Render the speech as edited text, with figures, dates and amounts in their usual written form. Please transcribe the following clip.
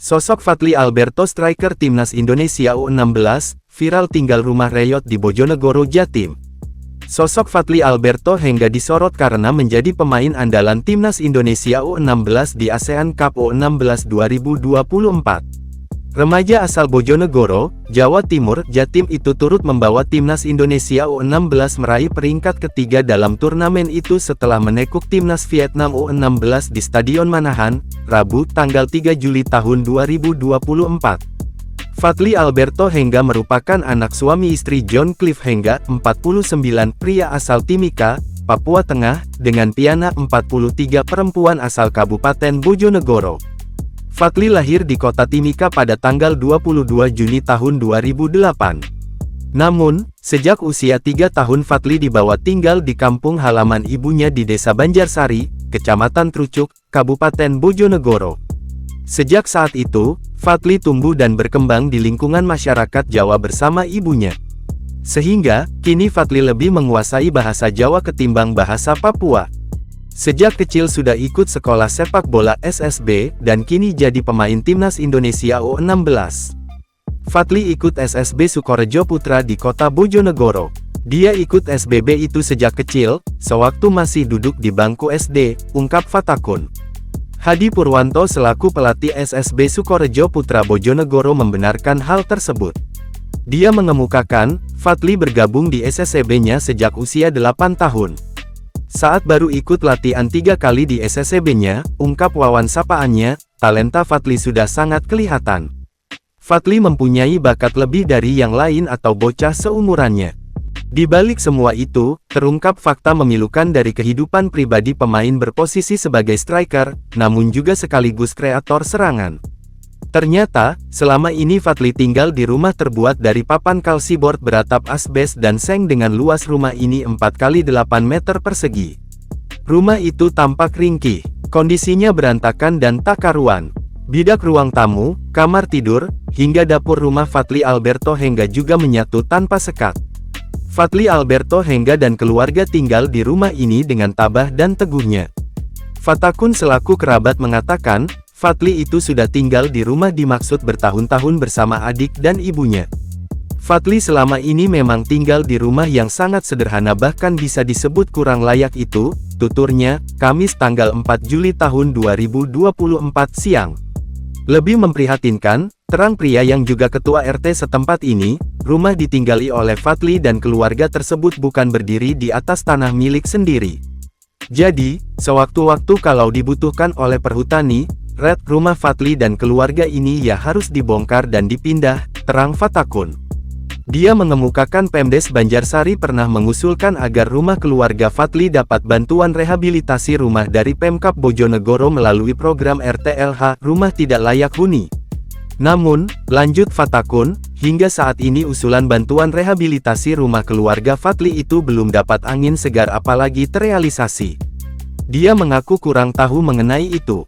Sosok Fadly Alberto striker timnas Indonesia U16, viral tinggal rumah reyot di Bojonegoro, Jatim. Sosok Fadly Alberto hingga disorot karena menjadi pemain andalan timnas Indonesia U16 di ASEAN Cup U16 2024. Remaja asal Bojonegoro, Jawa Timur, Jatim itu turut membawa timnas Indonesia U16 meraih peringkat ketiga dalam turnamen itu setelah menekuk timnas Vietnam U16 di Stadion Manahan, Rabu, tanggal 3 Juli tahun 2024. Fadly Alberto Hengga merupakan anak suami istri John Cliff Hengga, 49, pria asal Timika, Papua Tengah, dengan Piana, 43, perempuan asal Kabupaten Bojonegoro. Fadly lahir di kota Timika pada tanggal 22 Juni tahun 2008. Namun, sejak usia 3 tahun Fadly dibawa tinggal di kampung halaman ibunya di Desa Banjarsari, Kecamatan Trucuk, Kabupaten Bojonegoro. Sejak saat itu, Fadly tumbuh dan berkembang di lingkungan masyarakat Jawa bersama ibunya. Sehingga, kini Fadly lebih menguasai bahasa Jawa ketimbang bahasa Papua. Sejak kecil sudah ikut sekolah sepak bola SSB, dan kini jadi pemain timnas Indonesia U16. Fadly ikut SSB Sukorejo Putra di kota Bojonegoro. Dia ikut SBB itu sejak kecil, sewaktu masih duduk di bangku SD, ungkap Fatakun. Hadi Purwanto selaku pelatih SSB Sukorejo Putra Bojonegoro membenarkan hal tersebut. Dia mengemukakan, Fadly bergabung di SSB-nya sejak usia 8 tahun. Saat baru ikut latihan 3 kali di SSB-nya, ungkap Wawan sapaannya, talenta Fadly sudah sangat kelihatan. Fadly mempunyai bakat lebih dari yang lain atau bocah seumurannya. Di balik semua itu, terungkap fakta memilukan dari kehidupan pribadi pemain berposisi sebagai striker, namun juga sekaligus kreator serangan. Ternyata, selama ini Fadly tinggal di rumah terbuat dari papan kalsiboard beratap asbes dan seng dengan luas rumah ini 4x8 meter persegi. Rumah itu tampak ringkih, kondisinya berantakan dan tak karuan. Bidak ruang tamu, kamar tidur, hingga dapur rumah Fadly Alberto Hengga juga menyatu tanpa sekat. Fadly Alberto Hengga dan keluarga tinggal di rumah ini dengan tabah dan teguhnya. Fatakun selaku kerabat mengatakan, Fadly itu sudah tinggal di rumah dimaksud bertahun-tahun bersama adik dan ibunya. Fadly selama ini memang tinggal di rumah yang sangat sederhana bahkan bisa disebut kurang layak itu, tuturnya, Kamis tanggal 4 Juli tahun 2024 siang. Lebih memprihatinkan, terang pria yang juga ketua RT setempat ini, rumah ditinggali oleh Fadly dan keluarga tersebut bukan berdiri di atas tanah milik sendiri. Jadi, sewaktu-waktu kalau dibutuhkan oleh perhutani, rumah Fadly dan keluarga ini ya harus dibongkar dan dipindah, terang Fatakun. Dia mengemukakan Pemdes Banjarsari pernah mengusulkan agar rumah keluarga Fadly dapat bantuan rehabilitasi rumah dari Pemkab Bojonegoro melalui program RTLH, Rumah Tidak Layak Huni. Namun, lanjut Fatakun, hingga saat ini usulan bantuan rehabilitasi rumah keluarga Fadly itu belum dapat angin segar apalagi terrealisasi. Dia mengaku kurang tahu mengenai itu.